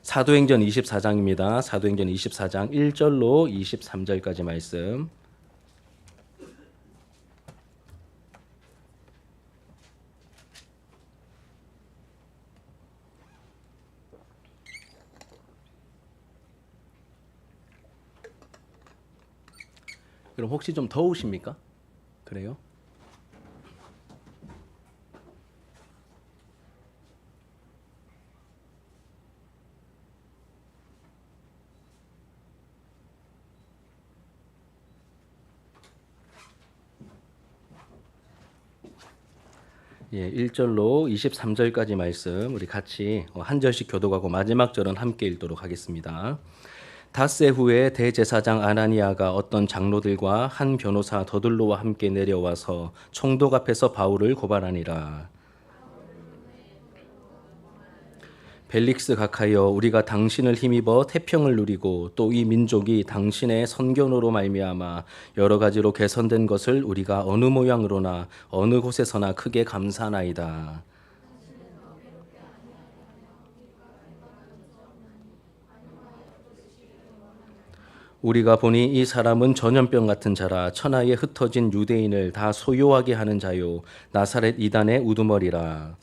사도행전 24장입니다. 사도행전 24장 1절로 23절까지 말씀. 그럼 혹시 좀 더우십니까? 그래요? 예, 1절로 23절까지 말씀 우리 같이 한 절씩 교독하고 마지막 절은 함께 읽도록 하겠습니다. 닷새 후에 대제사장 아나니아가 어떤 장로들과 한 변호사 더둘로와 함께 내려와서 총독 앞에서 바울을 고발하니라. 벨릭스 각하여, 우리가 당신을 힘입어 태평을 누리고 또 이 민족이 당신의 선견으로 말미암아 여러 가지로 개선된 것을 우리가 어느 모양으로나 어느 곳에서나 크게 감사하나이다. 우리가 보니 이 사람은 전염병 같은 자라 천하에 흩어진 유대인을 다 소요하게 하는 자요 나사렛 이단의 우두머리라.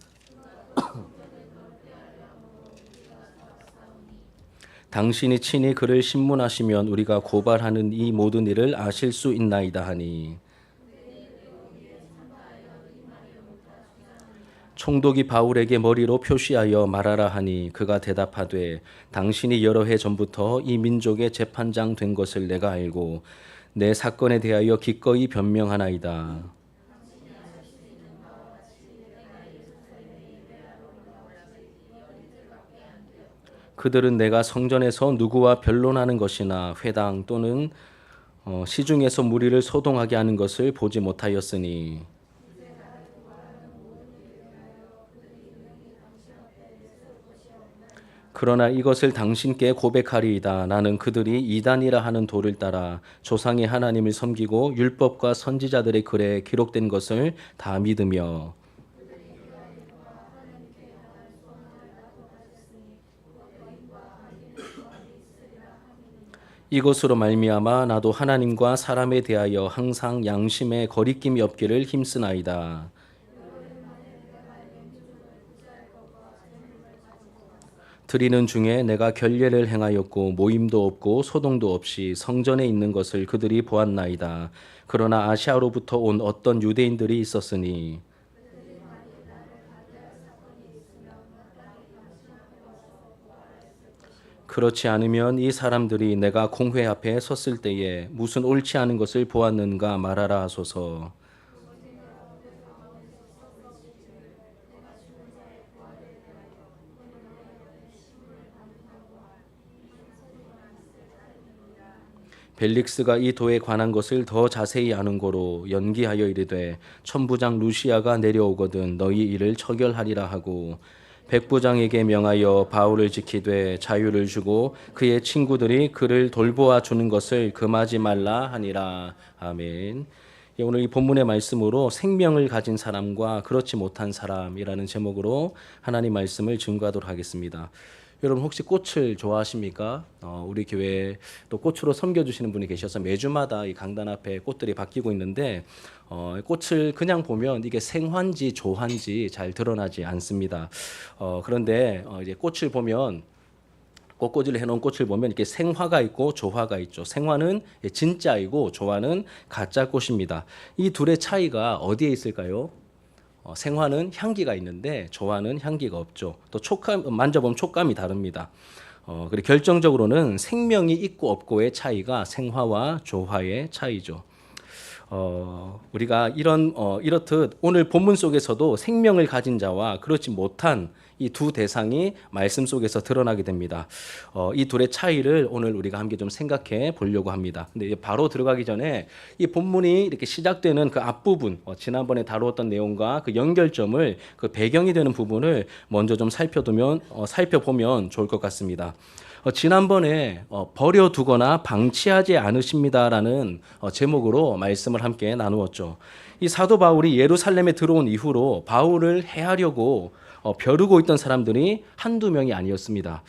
당신이 친히 그를 신문하시면 우리가 고발하는 이 모든 일을 아실 수 있나이다 하니, 총독이 바울에게 머리로 표시하여 말하라 하니 그가 대답하되, 당신이 여러 해 전부터 이 민족의 재판장 된 것을 내가 알고 내 사건에 대하여 기꺼이 변명하나이다. 그들은 내가 성전에서 누구와 변론하는 것이나 회당 또는 시중에서 무리를 소동하게 하는 것을 보지 못하였으니, 그러나 이것을 당신께 고백하리이다. 나는 그들이 이단이라 하는 도를 따라 조상의 하나님을 섬기고 율법과 선지자들의 글에 기록된 것을 다 믿으며, 이것으로 말미암아 나도 하나님과 사람에 대하여 항상 양심에 거리낌이 없기를 힘쓰나이다. 드리는 중에 내가 결례를 행하였고 모임도 없고 소동도 없이 성전에 있는 것을 그들이 보았나이다. 그러나 아시아로부터 온 어떤 유대인들이 있었으니, 그렇지 않으면 이 사람들이 내가 공회 앞에 섰을 때에 무슨 옳지 않은 것을 보았는가 말하라 하소서. 벨릭스가 이 도에 관한 것을 더 자세히 아는 고로 연기하여 이르되, 천부장 루시아가 내려오거든 너희 일을 처결하리라 하고 백부장에게 명하여 바울을 지키되 자유를 주고 그의 친구들이 그를 돌보아 주는 것을 금하지 말라 하니라. 아멘. 오늘 이 본문의 말씀으로 생명을 가진 사람과 그렇지 못한 사람이라는 제목으로 하나님 말씀을 증거하도록 하겠습니다. 여러분 혹시 꽃을 좋아하십니까? 우리 교회에 또 꽃으로 섬겨주시는 분이 계셔서 매주마다 이 강단 앞에 꽃들이 바뀌고 있는데 꽃을 그냥 보면 이게 생화인지 조화인지 잘 드러나지 않습니다. 그런데 이제 꽃을 보면 꽃꽂이를 해놓은 꽃을 보면 이렇게 생화가 있고 조화가 있죠. 생화는 진짜이고 조화는 가짜 꽃입니다. 이 둘의 차이가 어디에 있을까요? 생화는 향기가 있는데 조화는 향기가 없죠. 또 촉감, 만져보면 촉감이 다릅니다. 그리고 결정적으로는 생명이 있고 없고의 차이가 생화와 조화의 차이죠. 우리가 이렇듯 오늘 본문 속에서도 생명을 가진 자와 그렇지 못한 이 두 대상이 말씀 속에서 드러나게 됩니다. 이 둘의 차이를 오늘 우리가 함께 좀 생각해 보려고 합니다. 근데 바로 들어가기 전에 이 본문이 이렇게 시작되는 그 앞부분, 지난번에 다루었던 내용과 그 연결점을, 그 배경이 되는 부분을 먼저 좀 살펴보면 좋을 것 같습니다. 지난번에 버려두거나 방치하지 않으십니다라는 제목으로 말씀을 함께 나누었죠. 이 사도 바울이 예루살렘에 들어온 이후로 바울을 해하려고 벼르고 있던 사람들이 한두 명이 아니었습니다.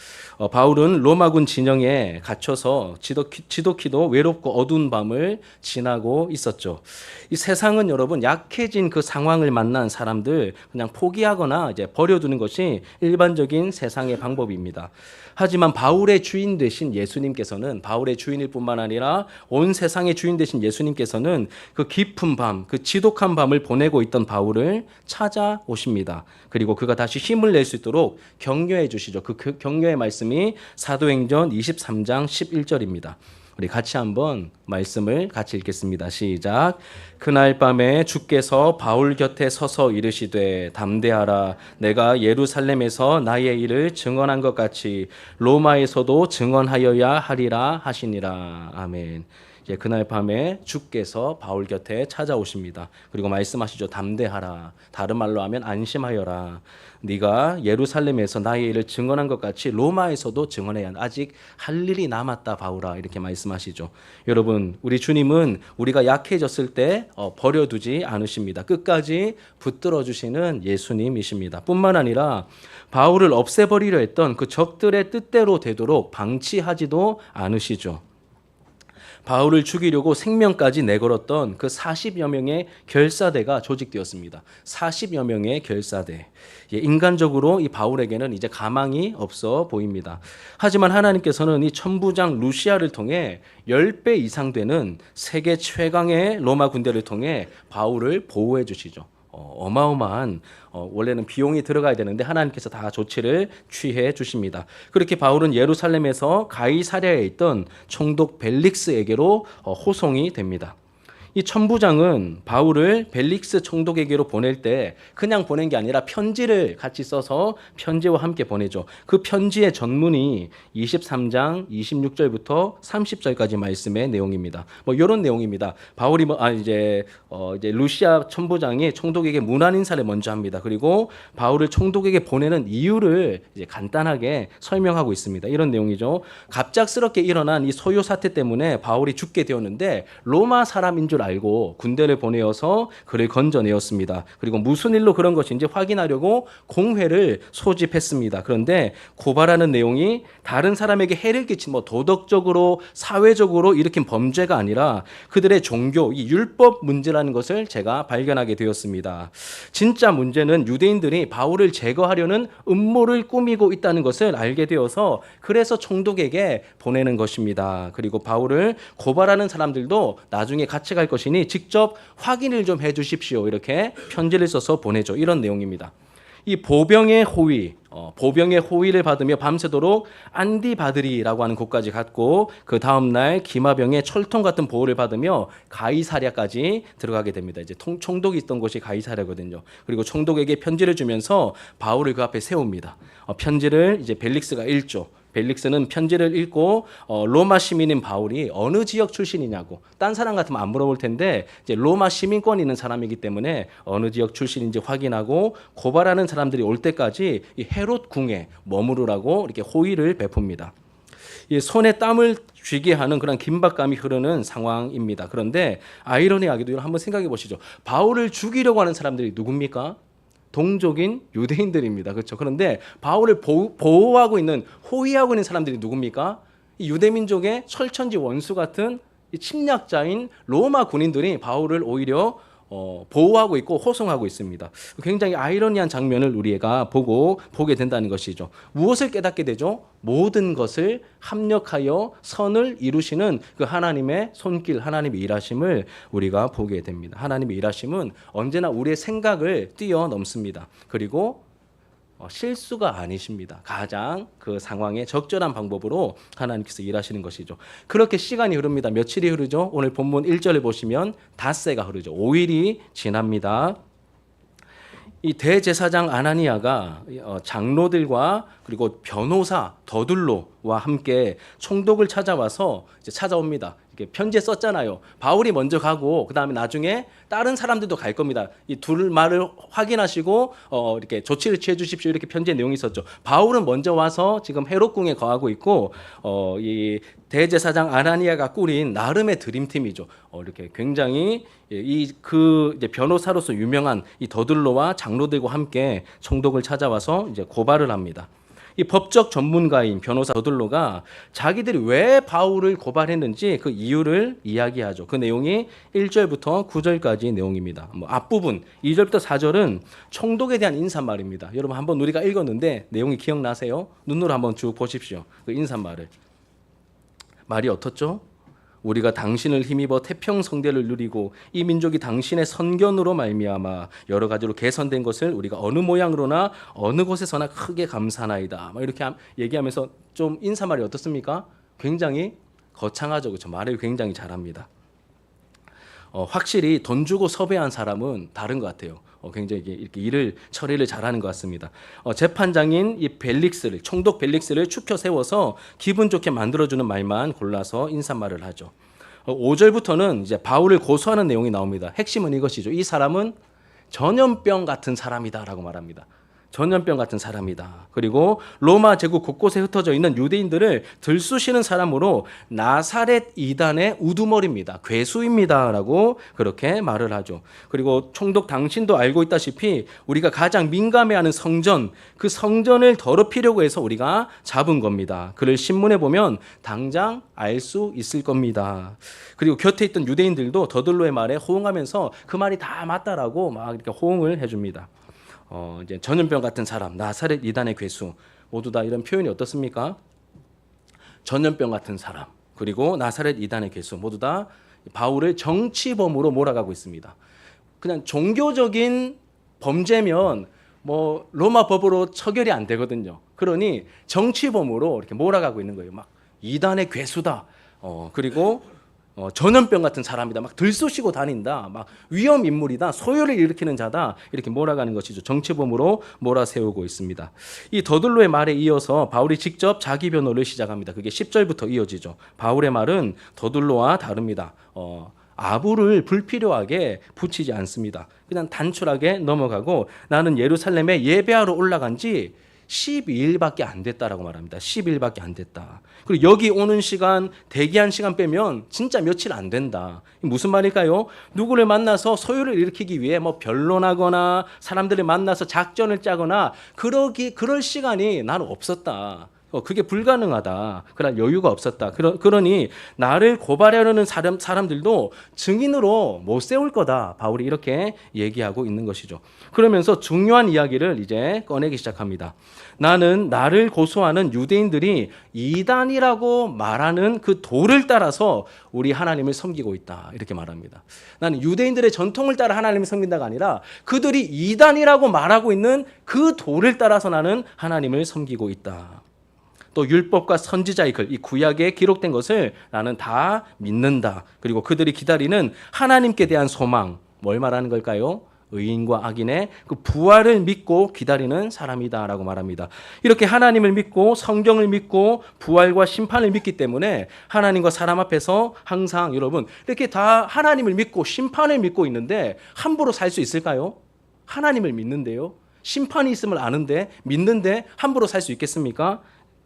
바울은 로마군 진영에 갇혀서 지독히도 외롭고 어두운 밤을 지나고 있었죠. 이 세상은 여러분 약해진 그 상황을 만난 사람들 그냥 포기하거나 이제 버려두는 것이 일반적인 세상의 방법입니다. 하지만 바울의 주인 되신 예수님께서는 바울의 주인일 뿐만 아니라 온 세상의 주인 되신 예수님께서는 그 깊은 밤, 그 지독한 밤을 보내고 있던 바울을 찾아오십니다. 그리고 그가 다시 힘을 낼 수 있도록 격려해 주시죠. 그 격려의 말씀이 사도행전 23장 11절입니다. 우리 같이 한번 말씀을 같이 읽겠습니다. 시작. 그날 밤에 주께서 바울 곁에 서서 이르시되 담대하라. 내가 예루살렘에서 나의 일을 증언한 것 같이 로마에서도 증언하여야 하리라 하시니라. 아멘. 그날 밤에 주께서 바울 곁에 찾아오십니다. 그리고 말씀하시죠. 담대하라. 다른 말로 하면 안심하여라. 네가 예루살렘에서 나의 일을 증언한 것 같이 로마에서도 증언해야 한다. 아직 할 일이 남았다 바울아. 이렇게 말씀하시죠. 여러분 우리 주님은 우리가 약해졌을 때 버려두지 않으십니다. 끝까지 붙들어 주시는 예수님이십니다. 뿐만 아니라 바울을 없애버리려 했던 그 적들의 뜻대로 되도록 방치하지도 않으시죠. 바울을 죽이려고 생명까지 내걸었던 그 40여 명의 결사대가 조직되었습니다. 40여 명의 결사대. 인간적으로 이 바울에게는 이제 가망이 없어 보입니다. 하지만 하나님께서는 이 천부장 루시아를 통해 10배 이상 되는 세계 최강의 로마 군대를 통해 바울을 보호해 주시죠. 어마어마한 원래는 비용이 들어가야 되는데 하나님께서 다 조치를 취해 주십니다. 그렇게 바울은 예루살렘에서 가이사랴에 있던 총독 벨릭스에게로 호송이 됩니다. 이 천부장은 바울을 벨릭스 총독에게로 보낼 때 그냥 보낸 게 아니라 편지를 같이 써서 편지와 함께 보내죠. 그 편지의 전문이 23장 26절부터 30절까지 말씀의 내용입니다. 이런 내용입니다. 바울이 이제 루시아 천부장이 총독에게 문안 인사를 먼저 합니다. 그리고 바울을 총독에게 보내는 이유를 이제 간단하게 설명하고 있습니다. 이런 내용이죠. 갑작스럽게 일어난 이 소요 사태 때문에 바울이 죽게 되었는데 로마 사람인 줄 알고 군대를 보내어서 그를 건져내었습니다. 그리고 무슨 일로 그런 것인지 확인하려고 공회를 소집했습니다. 그런데 고발하는 내용이 다른 사람에게 해를 끼친 도덕적으로 사회적으로 일으킨 범죄가 아니라 그들의 종교, 이 율법 문제라는 것을 제가 발견하게 되었습니다. 진짜 문제는 유대인들이 바울을 제거하려는 음모를 꾸미고 있다는 것을 알게 되어서 그래서 총독에게 보내는 것입니다. 그리고 바울을 고발하는 사람들도 나중에 같이 갈 것이니 직접 확인을 좀 해주십시오. 이렇게 편지를 써서 보내죠. 이런 내용입니다. 이 보병의 호위를 받으며 밤새도록 안디바드리라고 하는 곳까지 갔고 그 다음날 기마병의 철통 같은 보호를 받으며 가이사랴까지 들어가게 됩니다. 이제 총독이 있던 곳이 가이사랴거든요. 그리고 총독에게 편지를 주면서 바울을 그 앞에 세웁니다. 편지를 이제 벨릭스가 읽죠. 벨릭스는 편지를 읽고 로마 시민인 바울이 어느 지역 출신이냐고 딴 사람 같으면 안 물어볼 텐데 이제 로마 시민권이 있는 사람이기 때문에 어느 지역 출신인지 확인하고 고발하는 사람들이 올 때까지 이 헤롯 궁에 머무르라고 이렇게 호의를 베풉니다. 이 손에 땀을 쥐게 하는 그런 긴박감이 흐르는 상황입니다. 그런데 아이러니하게도 한번 생각해 보시죠. 바울을 죽이려고 하는 사람들이 누굽니까? 동족인 유대인들입니다. 그렇죠? 그런데 바울을 보호하고 있는 호위하고 있는 사람들이 누굽니까? 이 유대민족의 철천지 원수 같은 이 침략자인 로마 군인들이 바울을 오히려 보호하고 있고 호송하고 있습니다. 굉장히 아이러니한 장면을 우리가 보게 된다는 것이죠. 무엇을 깨닫게 되죠? 모든 것을 합력하여 선을 이루시는 그 하나님의 손길, 하나님의 일하심을 우리가 보게 됩니다. 하나님의 일하심은 언제나 우리의 생각을 뛰어넘습니다. 그리고 실수가 아니십니다. 가장 그 상황에 적절한 방법으로 하나님께서 일하시는 것이죠. 그렇게 시간이 흐릅니다. 며칠이 흐르죠? 오늘 본문 1절을 보시면 닷새가 흐르죠. 5일이 지납니다. 이 대제사장 아나니아가 장로들과 그리고 변호사 더둘로와 함께 총독을 찾아와서 이제 찾아옵니다. 이렇게 편지에 썼잖아요. 바울이 먼저 가고 그다음에 나중에 다른 사람들도 갈 겁니다. 이 둘 말을 확인하시고 이렇게 조치를 취해 주십시오. 이렇게 편지에 내용이 있었죠. 바울은 먼저 와서 지금 헤롯궁에 거하고 있고 이 대제사장 아나니아가 꾸린 나름의 드림팀이죠. 이렇게 굉장히 이제 변호사로서 유명한 이 더들로와 장로들과 함께 총독을 찾아와서 이제 고발을 합니다. 이 법적 전문가인 변호사 더들로가 자기들이 왜 바울을 고발했는지 그 이유를 이야기하죠. 그 내용이 1절부터 9절까지 내용입니다. 앞부분 2절부터 4절은 총독에 대한 인사말입니다. 여러분 한번 우리가 읽었는데 내용이 기억나세요? 눈으로 한번 쭉 보십시오. 그 인사말을. 말이 어떻죠? 우리가 당신을 힘입어 태평성대를 누리고 이 민족이 당신의 선견으로 말미암아 여러 가지로 개선된 것을 우리가 어느 모양으로나 어느 곳에서나 크게 감사하나이다. 이렇게 얘기하면서 좀 인사말이 어떻습니까? 굉장히 거창하죠. 그렇죠? 말을 굉장히 잘합니다. 확실히 돈 주고 섭외한 사람은 다른 것 같아요. 굉장히 이렇게 처리를 잘하는 것 같습니다. 재판장인 이 총독 벨릭스를 추켜 세워서 기분 좋게 만들어주는 말만 골라서 인사말을 하죠. 5절부터는 이제 바울을 고소하는 내용이 나옵니다. 핵심은 이것이죠. 이 사람은 전염병 같은 사람이다라고 말합니다. 전염병 같은 사람이다. 그리고 로마 제국 곳곳에 흩어져 있는 유대인들을 들쑤시는 사람으로 나사렛 이단의 우두머리입니다. 괴수입니다라고 그렇게 말을 하죠. 그리고 총독 당신도 알고 있다시피 우리가 가장 민감해하는 성전, 그 성전을 더럽히려고 해서 우리가 잡은 겁니다. 그를 신문에 보면 당장 알 수 있을 겁니다. 그리고 곁에 있던 유대인들도 더들로의 말에 호응하면서 그 말이 다 맞다라고 막 이렇게 호응을 해줍니다. 이제 전염병 같은 사람, 나사렛 이단의 괴수, 모두 다 이런 표현이 어떻습니까? 전염병 같은 사람, 그리고 나사렛 이단의 괴수, 모두 다 바울을 정치범으로 몰아가고 있습니다. 그냥 종교적인 범죄면 로마 법으로 처결이 안 되거든요. 그러니 정치범으로 이렇게 몰아가고 있는 거예요. 막 이단의 괴수다. 그리고 전염병 같은 사람이다. 막 들쑤시고 다닌다. 막 위험 인물이다. 소요를 일으키는 자다. 이렇게 몰아가는 것이죠. 정치범으로 몰아세우고 있습니다. 이 더들로의 말에 이어서 바울이 직접 자기 변호를 시작합니다. 그게 10절부터 이어지죠. 바울의 말은 더들로와 다릅니다. 아부를 불필요하게 붙이지 않습니다. 그냥 단출하게 넘어가고 나는 예루살렘에 예배하러 올라간 지 12일밖에 안 됐다라고 말합니다. 10일밖에 안 됐다. 그리고 여기 오는 시간, 대기한 시간 빼면 진짜 며칠 안 된다. 무슨 말일까요? 누구를 만나서 소요를 일으키기 위해 변론하거나 사람들을 만나서 작전을 짜거나 그럴 시간이 나는 없었다. 그게 불가능하다. 그럴 여유가 없었다. 그러니 나를 고발하려는 사람들도 증인으로 못 세울 거다. 바울이 이렇게 얘기하고 있는 것이죠. 그러면서 중요한 이야기를 이제 꺼내기 시작합니다. 나는 나를 고소하는 유대인들이 이단이라고 말하는 그 도를 따라서 우리 하나님을 섬기고 있다. 이렇게 말합니다. 나는 유대인들의 전통을 따라 하나님을 섬긴다가 아니라 그들이 이단이라고 말하고 있는 그 도를 따라서 나는 하나님을 섬기고 있다. 또 율법과 선지자의 글, 이 구약에 기록된 것을 나는 다 믿는다. 그리고 그들이 기다리는 하나님께 대한 소망, 뭘 말하는 걸까요? 의인과 악인의 그 부활을 믿고 기다리는 사람이다라고 말합니다. 이렇게 하나님을 믿고 성경을 믿고 부활과 심판을 믿기 때문에 하나님과 사람 앞에서 항상 여러분 이렇게 다 하나님을 믿고 심판을 믿고 있는데 함부로 살 수 있을까요? 하나님을 믿는데요. 심판이 있음을 아는데 믿는데 함부로 살 수 있겠습니까?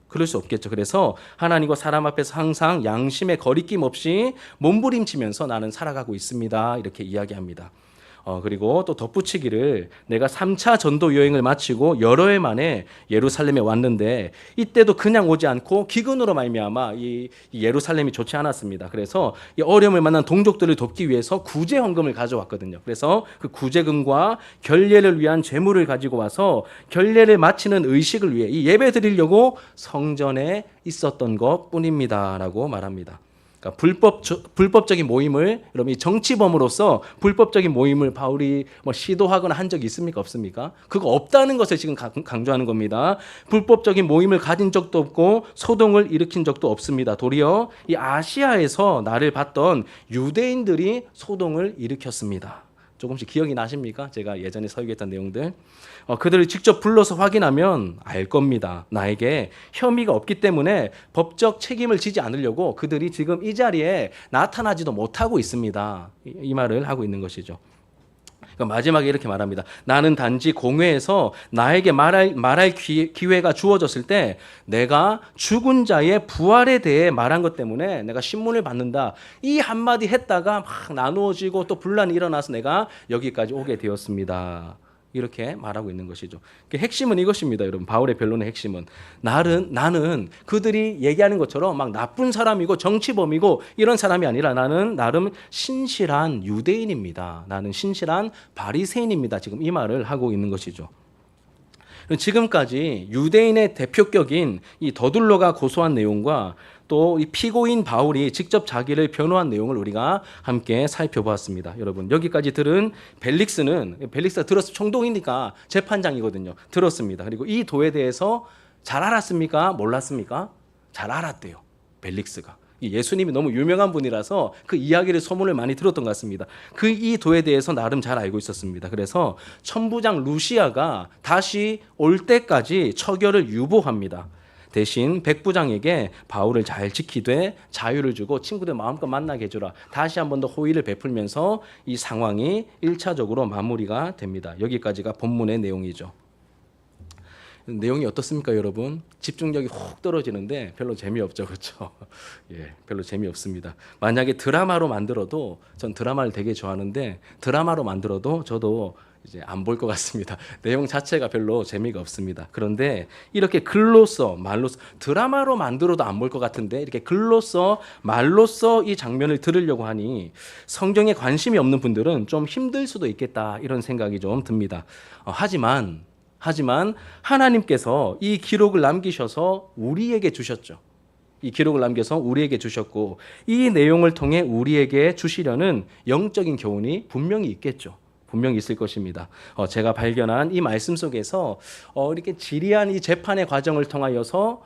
그럴 수 없겠죠. 그래서 하나님과 사람 앞에서 항상 양심의 거리낌 없이 몸부림치면서 나는 살아가고 있습니다. 이렇게 이야기합니다. 그리고 또 덧붙이기를 내가 3차 전도 여행을 마치고 여러 해 만에 예루살렘에 왔는데 이때도 그냥 오지 않고 기근으로 말미암아 이 예루살렘이 좋지 않았습니다. 그래서 이 어려움을 만난 동족들을 돕기 위해서 구제 헌금을 가져왔거든요. 그래서 그 구제금과 결례를 위한 제물을 가지고 와서 결례를 마치는 의식을 위해 이 예배 드리려고 성전에 있었던 것뿐입니다라고 말합니다. 그러니까 불법적인 모임을 여러분 정치범으로서 불법적인 모임을 바울이 시도하거나 한 적이 있습니까? 없습니까? 그거 없다는 것을 지금 강조하는 겁니다. 불법적인 모임을 가진 적도 없고 소동을 일으킨 적도 없습니다. 도리어 이 아시아에서 나를 봤던 유대인들이 소동을 일으켰습니다. 조금씩 기억이 나십니까? 제가 예전에 설교했던 내용들. 그들을 직접 불러서 확인하면 알 겁니다. 나에게 혐의가 없기 때문에 법적 책임을 지지 않으려고 그들이 지금 이 자리에 나타나지도 못하고 있습니다. 이 말을 하고 있는 것이죠. 그러니까 마지막에 이렇게 말합니다. 나는 단지 공회에서 나에게 말할 기회가 주어졌을 때 내가 죽은 자의 부활에 대해 말한 것 때문에 내가 신문을 받는다. 이 한마디 했다가 막 나누어지고 또 분란이 일어나서 내가 여기까지 오게 되었습니다. 이렇게 말하고 있는 것이죠. 핵심은 이것입니다, 여러분. 바울의 변론의 핵심은 나는 그들이 얘기하는 것처럼 막 나쁜 사람이고 정치범이고 이런 사람이 아니라 나는 나름 신실한 유대인입니다. 나는 신실한 바리새인입니다. 지금 이 말을 하고 있는 것이죠. 지금까지 유대인의 대표격인 이 더둘러가 고소한 내용과 또 이 피고인 바울이 직접 자기를 변호한 내용을 우리가 함께 살펴보았습니다. 여러분, 여기까지 들은 벨릭스가 들었을 총독이니까 재판장이거든요. 들었습니다. 그리고 이 도에 대해서 잘 알았습니까? 몰랐습니까? 잘 알았대요. 벨릭스가. 예수님이 너무 유명한 분이라서 그 이야기를 소문을 많이 들었던 것 같습니다. 이 도에 대해서 나름 잘 알고 있었습니다. 그래서 천부장 루시아가 다시 올 때까지 처결을 유보합니다. 대신 백부장에게 바울을 잘 지키되 자유를 주고 친구들 마음껏 만나게 해주라. 다시 한 번 더 호의를 베풀면서 이 상황이 1차적으로 마무리가 됩니다. 여기까지가 본문의 내용이죠. 내용이 어떻습니까, 여러분? 집중력이 훅 떨어지는데 별로 재미없죠, 그렇죠? 예, 별로 재미없습니다. 만약에 드라마로 만들어도 전 드라마를 되게 좋아하는데 드라마로 만들어도 저도 이제 안 볼 것 같습니다. 내용 자체가 별로 재미가 없습니다. 그런데 이렇게 글로써 말로써 드라마로 만들어도 안 볼 것 같은데 이렇게 글로써 말로써 이 장면을 들으려고 하니 성경에 관심이 없는 분들은 좀 힘들 수도 있겠다 이런 생각이 좀 듭니다. 하지만 하나님께서 이 기록을 남기셔서 우리에게 주셨죠. 이 기록을 남겨서 우리에게 주셨고 이 내용을 통해 우리에게 주시려는 영적인 교훈이 분명히 있겠죠. 분명히 있을 것입니다. 제가 발견한 이 말씀 속에서 이렇게 지리한 이 재판의 과정을 통하여서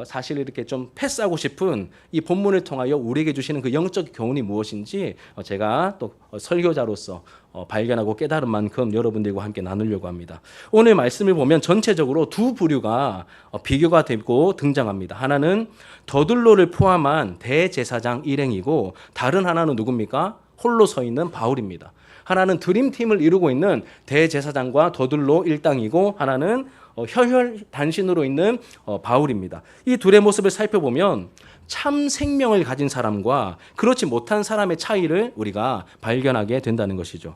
사실 이렇게 좀 패스하고 싶은 이 본문을 통하여 우리에게 주시는 그 영적 교훈이 무엇인지 제가 또 설교자로서 발견하고 깨달은 만큼 여러분들과 함께 나누려고 합니다. 오늘 말씀을 보면 전체적으로 두 부류가 비교가 되고 등장합니다. 하나는 더둘로를 포함한 대제사장 일행이고 다른 하나는 누굽니까? 홀로 서 있는 바울입니다. 하나는 드림팀을 이루고 있는 대제사장과 더둘로 일당이고 하나는 혈혈 단신으로 있는 바울입니다. 이 둘의 모습을 살펴보면 참 생명을 가진 사람과 그렇지 못한 사람의 차이를 우리가 발견하게 된다는 것이죠.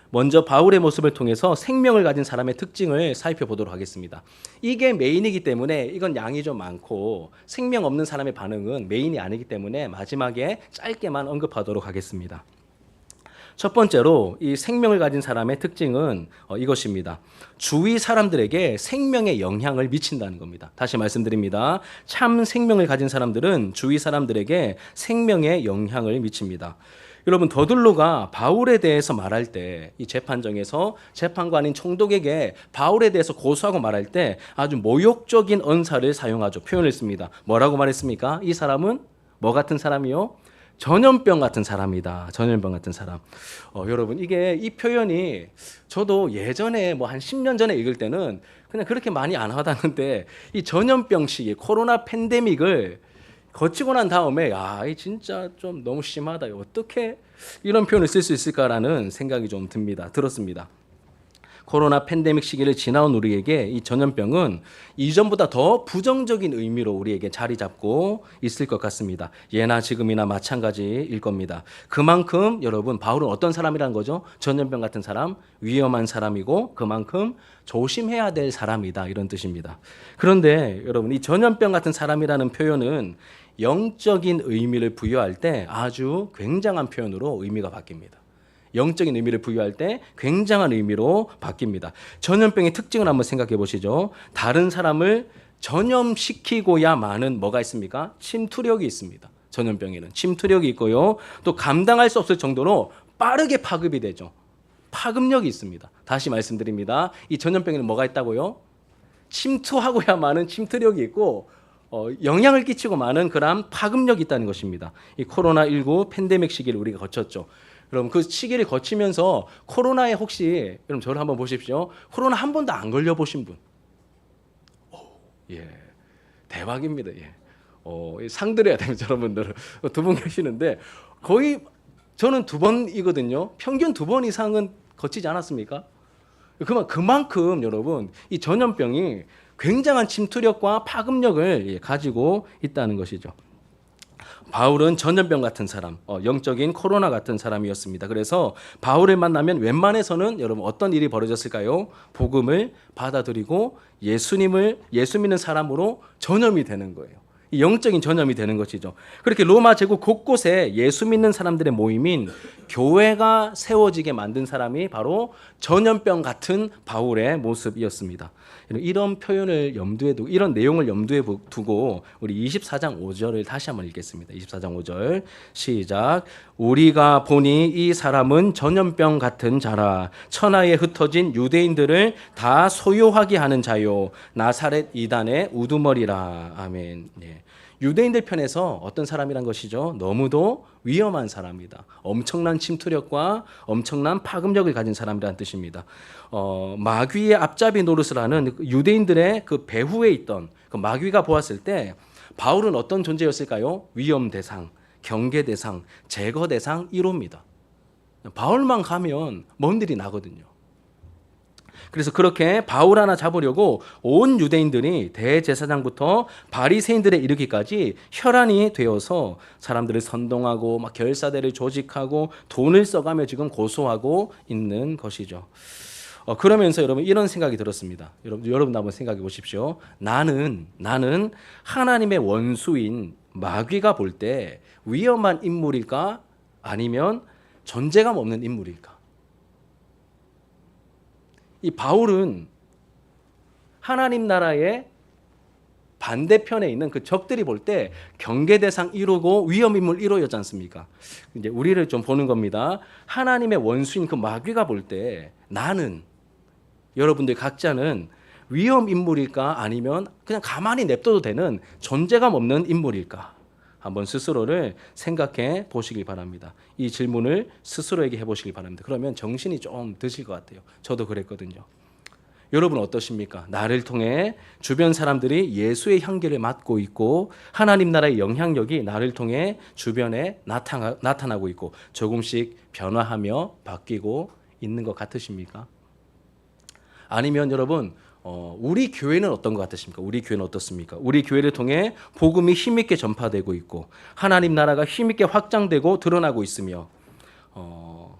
먼저 바울의 모습을 통해서 생명을 가진 사람의 특징을 살펴보도록 하겠습니다. 이게 메인이기 때문에 이건 양이 좀 많고 생명 없는 사람의 반응은 메인이 아니기 때문에 마지막에 짧게만 언급하도록 하겠습니다. 첫 번째로 이 생명을 가진 사람의 특징은 이것입니다. 주위 사람들에게 생명의 영향을 미친다는 겁니다. 다시 말씀드립니다. 참 생명을 가진 사람들은 주위 사람들에게 생명의 영향을 미칩니다. 여러분, 더둘로가 바울에 대해서 말할 때 이 재판정에서 재판관인 총독에게 바울에 대해서 고소하고 말할 때 아주 모욕적인 언사를 사용하죠. 표현을 씁니다. 뭐라고 말했습니까? 이 사람은 뭐 같은 사람이요? 전염병 같은 사람이다. 전염병 같은 사람. 여러분, 이 표현이 저도 예전에 뭐 한 10년 전에 읽을 때는 그냥 그렇게 많이 안 와닿는데 이 전염병 시기 코로나 팬데믹을 거치고 난 다음에 이 진짜 좀 너무 심하다. 어떻게 이런 표현을 쓸 수 있을까라는 생각이 좀 들었습니다. 코로나 팬데믹 시기를 지나온 우리에게 이 전염병은 이전보다 더 부정적인 의미로 우리에게 자리 잡고 있을 것 같습니다. 예나 지금이나 마찬가지일 겁니다. 그만큼 여러분 바울은 어떤 사람이라는 거죠? 전염병 같은 사람, 위험한 사람이고 그만큼 조심해야 될 사람이다 이런 뜻입니다. 그런데 여러분 이 전염병 같은 사람이라는 표현은 영적인 의미를 부여할 때 아주 굉장한 표현으로 의미가 바뀝니다. 영적인 의미를 부여할 때 굉장한 의미로 바뀝니다. 전염병의 특징을 한번 생각해 보시죠. 다른 사람을 전염시키고야만은 뭐가 있습니까? 침투력이 있습니다. 전염병에는 침투력이 있고요. 또 감당할 수 없을 정도로 빠르게 파급이 되죠. 파급력이 있습니다. 다시 말씀드립니다. 이 전염병에는 뭐가 있다고요? 침투하고야만은 침투력이 있고 영향을 끼치고 많은 그런 파급력이 있다는 것입니다. 이 코로나19 팬데믹 시기를 우리가 거쳤죠. 여러분 그 시기를 거치면서 코로나에 혹시 여러분 저를 한번 보십시오. 코로나 한 번도 안 걸려 보신 분? 예, 대박입니다. 예. 상 드려야 됩니다. 여러분들 두 분 계시는데 거의 저는 2번이거든요. 평균 2번 이상은 거치지 않았습니까? 그만큼 여러분 이 전염병이 굉장한 침투력과 파급력을 가지고 있다는 것이죠. 바울은 전염병 같은 사람, 영적인 코로나 같은 사람이었습니다. 그래서 바울을 만나면 웬만해서는 여러분 어떤 일이 벌어졌을까요? 복음을 받아들이고 예수 믿는 사람으로 전염이 되는 거예요. 영적인 전염이 되는 것이죠. 그렇게 로마 제국 곳곳에 예수 믿는 사람들의 모임인 교회가 세워지게 만든 사람이 바로 전염병 같은 바울의 모습이었습니다. 이런 표현을 염두에 두고 이런 내용을 염두에 두고 우리 24장 5절을 다시 한번 읽겠습니다. 24장 5절 시작. 우리가 보니 이 사람은 전염병 같은 자라 천하에 흩어진 유대인들을 다 소요하게 하는 자요 나사렛 이단의 우두머리라. 아멘. 네. 유대인들 편에서 어떤 사람이란 것이죠? 너무도 위험한 사람이다. 엄청난 침투력과 엄청난 파급력을 가진 사람이라는 뜻입니다. 마귀의 앞잡이 노릇을 하는 유대인들의 그 배후에 있던 그 마귀가 보았을 때 바울은 어떤 존재였을까요? 위험 대상, 경계 대상, 제거 대상 1호입니다. 바울만 가면 먼 일이 나거든요. 그래서 그렇게 바울 하나 잡으려고 온 유대인들이 대제사장부터 바리새인들에 이르기까지 혈안이 되어서 사람들을 선동하고 막 결사대를 조직하고 돈을 써가며 지금 고소하고 있는 것이죠. 그러면서 여러분 이런 생각이 들었습니다. 여러분 한번 생각해 보십시오. 나는 하나님의 원수인 마귀가 볼 때 위험한 인물일까? 아니면 존재감 없는 인물일까? 이 바울은 하나님 나라의 반대편에 있는 그 적들이 볼 때 경계 대상 1호고 위험 인물 1호였지 않습니까? 이제 우리를 좀 보는 겁니다. 하나님의 원수인 그 마귀가 볼 때 나는 여러분들 각자는 위험 인물일까 아니면 그냥 가만히 냅둬도 되는 존재감 없는 인물일까? 한번 스스로를 생각해 보시기 바랍니다. 이 질문을 스스로에게 해보시기 바랍니다. 그러면 정신이 좀 드실 것 같아요. 저도 그랬거든요. 여러분 어떠십니까? 나를 통해 주변 사람들이 예수의 향기를 맡고 있고 하나님 나라의 영향력이 나를 통해 주변에 나타나고 있고 조금씩 변화하며 바뀌고 있는 것 같으십니까? 아니면 여러분 우리 교회는 어떤 것 같으십니까? 우리 교회는 어떻습니까? 우리 교회를 통해 복음이 힘있게 전파되고 있고 하나님 나라가 힘있게 확장되고 드러나고 있으며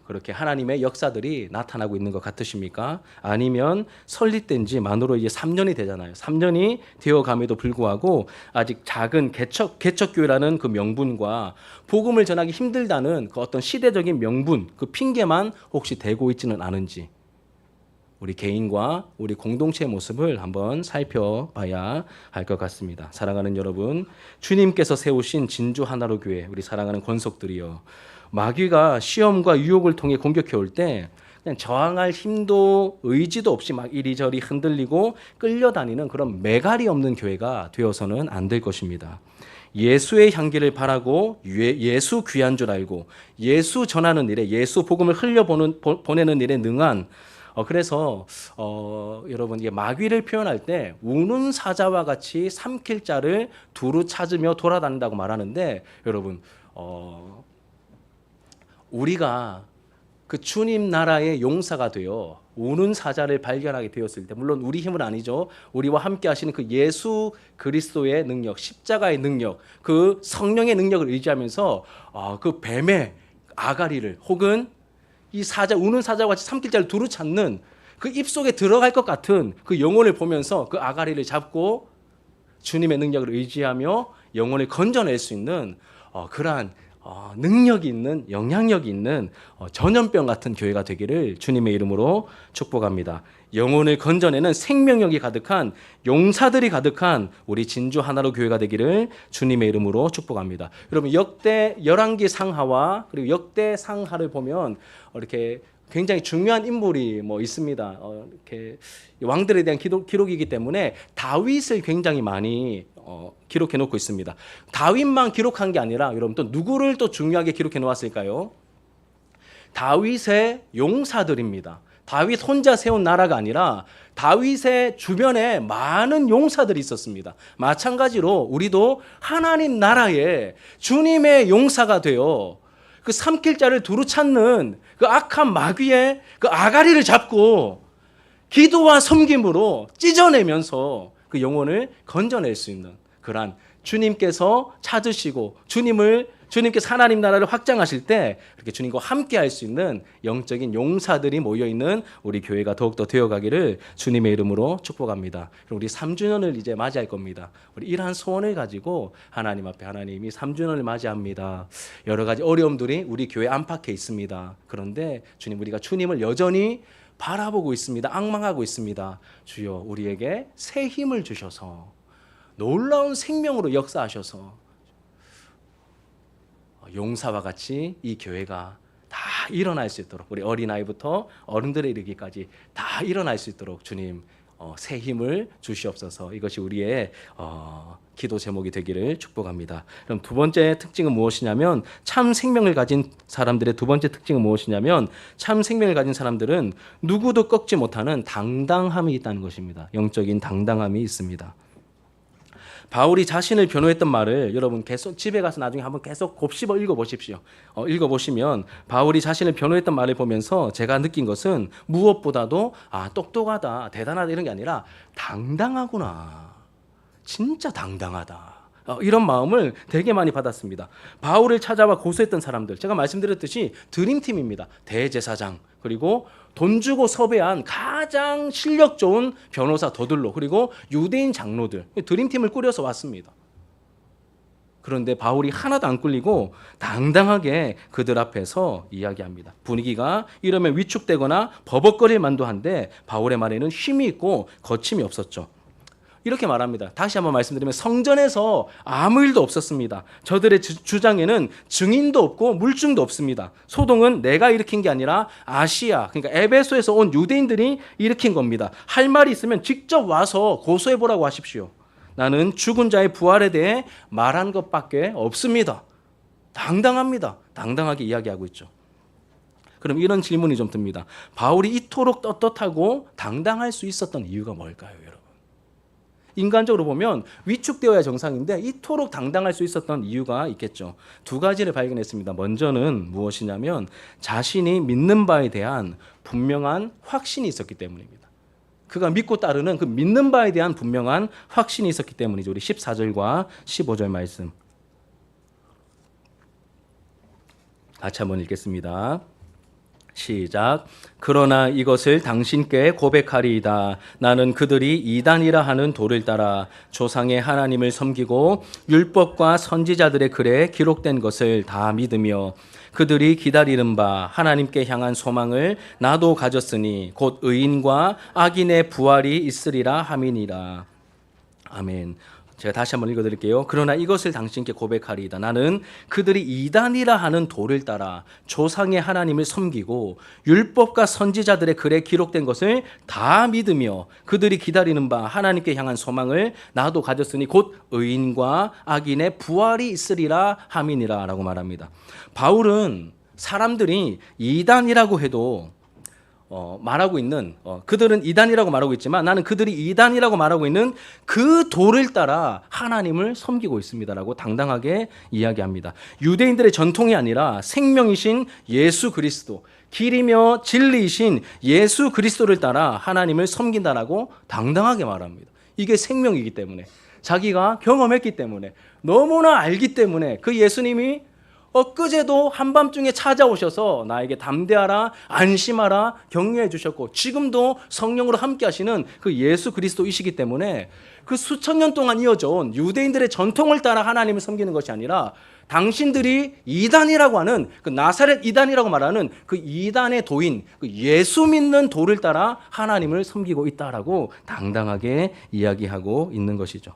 그렇게 하나님의 역사들이 나타나고 있는 것 같으십니까? 아니면 설립된 지 만으로 이제 3년이 되잖아요. 3년이 되어감에도 불구하고 아직 작은 개척교회라는 그 명분과 복음을 전하기 힘들다는 그 어떤 시대적인 명분, 그 핑계만 혹시 대고 있지는 않은지 우리 개인과 우리 공동체의 모습을 한번 살펴봐야 할 것 같습니다. 사랑하는 여러분, 주님께서 세우신 진주 하나로 교회, 우리 사랑하는 권속들이요. 마귀가 시험과 유혹을 통해 공격해 올 때 그냥 저항할 힘도 의지도 없이 막 이리저리 흔들리고 끌려다니는 그런 매갈이 없는 교회가 되어서는 안 될 것입니다. 예수의 향기를 바라고 예수 귀한 줄 알고 예수 전하는 일에 예수 복음을 보내는 일에 능한 그래서 여러분 이게 마귀를 표현할 때 우는 사자와 같이 삼킬 자를 두루 찾으며 돌아다닌다고 말하는데 여러분 우리가 그 주님 나라의 용사가 되어 우는 사자를 발견하게 되었을 때 물론 우리 힘은 아니죠. 우리와 함께 하시는 그 예수 그리스도의 능력, 십자가의 능력, 그 성령의 능력을 의지하면서 그 뱀의 아가리를 혹은 이 사자 우는 사자와 같이 삼킬 자를 두루 찾는 그 입속에 들어갈 것 같은 그 영혼을 보면서 그 아가리를 잡고 주님의 능력을 의지하며 영혼을 건져낼 수 있는 그러한 능력이 있는 영향력이 있는 전염병 같은 교회가 되기를 주님의 이름으로 축복합니다. 영혼을 건져내는 생명력이 가득한 용사들이 가득한 우리 진주 하나로 교회가 되기를 주님의 이름으로 축복합니다. 여러분 역대 열왕기 상하와 그리고 역대 상하를 보면 이렇게 굉장히 중요한 인물이 있습니다. 이렇게 왕들에 대한 기록이기 때문에 다윗을 굉장히 많이 기록해 놓고 있습니다. 다윗만 기록한 게 아니라 여러분 또 누구를 또 중요하게 기록해 놓았을까요? 다윗의 용사들입니다. 다윗 혼자 세운 나라가 아니라 다윗의 주변에 많은 용사들이 있었습니다. 마찬가지로 우리도 하나님 나라에 주님의 용사가 되어 그 삼킬자를 두루 찾는 그 악한 마귀의 그 아가리를 잡고 기도와 섬김으로 찢어내면서 그 영혼을 건져낼 수 있는 그러한 주님께서 찾으시고 주님께서 하나님 나라를 확장하실 때 이렇게 주님과 함께 할 수 있는 영적인 용사들이 모여있는 우리 교회가 더욱더 되어가기를 주님의 이름으로 축복합니다. 우리 3주년을 이제 맞이할 겁니다. 우리 이러한 소원을 가지고 하나님 앞에 하나님이 3주년을 맞이합니다. 여러 가지 어려움들이 우리 교회 안팎에 있습니다. 그런데 주님, 우리가 주님을 여전히 바라보고 있습니다. 앙망하고 있습니다. 주여, 우리에게 새 힘을 주셔서 놀라운 생명으로 역사하셔서 용사와 같이 이 교회가 다 일어날 수 있도록, 우리 어린아이부터 어른들에 이르기까지 다 일어날 수 있도록 주님 새 힘을 주시옵소서. 이것이 우리의 기도 제목이 되기를 축복합니다. 그럼 두 번째 특징은 무엇이냐면, 참 생명을 가진 사람들의 두 번째 특징은 무엇이냐면, 참 생명을 가진 사람들은 누구도 꺾지 못하는 당당함이 있다는 것입니다. 영적인 당당함이 있습니다. 바울이 자신을 변호했던 말을 여러분 계속 집에 가서 나중에 한번 계속 곱씹어 읽어보십시오. 읽어보시면 바울이 자신을 변호했던 말을 보면서 제가 느낀 것은 무엇보다도 똑똑하다, 대단하다 이런 게 아니라 당당하구나. 진짜 당당하다. 이런 마음을 되게 많이 받았습니다. 바울을 찾아와 고소했던 사람들, 제가 말씀드렸듯이 드림팀입니다. 대제사장, 그리고 돈 주고 섭외한 가장 실력 좋은 변호사 더들로, 그리고 유대인 장로들, 드림팀을 꾸려서 왔습니다. 그런데 바울이 하나도 안 꿀리고 당당하게 그들 앞에서 이야기합니다. 분위기가 이러면 위축되거나 버벅거릴 만도 한데 바울의 말에는 힘이 있고 거침이 없었죠. 이렇게 말합니다. 다시 한번 말씀드리면 성전에서 아무 일도 없었습니다. 저들의 주장에는 증인도 없고 물증도 없습니다. 소동은 내가 일으킨 게 아니라 아시아, 그러니까 에베소에서 온 유대인들이 일으킨 겁니다. 할 말이 있으면 직접 와서 고소해보라고 하십시오. 나는 죽은 자의 부활에 대해 말한 것밖에 없습니다. 당당합니다. 당당하게 이야기하고 있죠. 그럼 이런 질문이 좀 듭니다. 바울이 이토록 떳떳하고 당당할 수 있었던 이유가 뭘까요, 여러분? 인간적으로 보면 위축되어야 정상인데 이토록 당당할 수 있었던 이유가 있겠죠. 두 가지를 발견했습니다. 먼저는 무엇이냐면 자신이 믿는 바에 대한 분명한 확신이 있었기 때문입니다. 그가 믿고 따르는 그 믿는 바에 대한 분명한 확신이 있었기 때문이죠. 우리 14절과 15절 말씀 같이 한번 읽겠습니다. 시작. 그러나 이것을 당신께 고백하리이다. 나는 그들이 이단이라 하는 도를 따라 조상의 하나님을 섬기고 율법과 선지자들의 글에 기록된 것을 다 믿으며 그들이 기다리는 바 하나님께 향한 소망을 나도 가졌으니 곧 의인과 악인의 부활이 있으리라 함이니라. 아멘. 제가 다시 한번 읽어드릴게요. 그러나 이것을 당신께 고백하리이다. 나는 그들이 이단이라 하는 도를 따라 조상의 하나님을 섬기고 율법과 선지자들의 글에 기록된 것을 다 믿으며 그들이 기다리는 바 하나님께 향한 소망을 나도 가졌으니 곧 의인과 악인의 부활이 있으리라 함이니라 라고 말합니다. 바울은 사람들이 이단이라고 해도 말하고 있는 그들은 이단이라고 말하고 있지만 나는 그들이 이단이라고 말하고 있는 그 도를 따라 하나님을 섬기고 있습니다라고 당당하게 이야기합니다. 유대인들의 전통이 아니라 생명이신 예수 그리스도, 길이며 진리이신 예수 그리스도를 따라 하나님을 섬긴다라고 당당하게 말합니다. 이게 생명이기 때문에, 자기가 경험했기 때문에, 너무나 알기 때문에 그 예수님이 엊그제도 한밤중에 찾아오셔서 나에게 담대하라, 안심하라 격려해 주셨고 지금도 성령으로 함께 하시는 그 예수 그리스도이시기 때문에 그 수천 년 동안 이어져 온 유대인들의 전통을 따라 하나님을 섬기는 것이 아니라 당신들이 이단이라고 하는 그 나사렛 이단이라고 말하는 그 이단의 도인, 그 예수 믿는 도를 따라 하나님을 섬기고 있다라고 당당하게 이야기하고 있는 것이죠.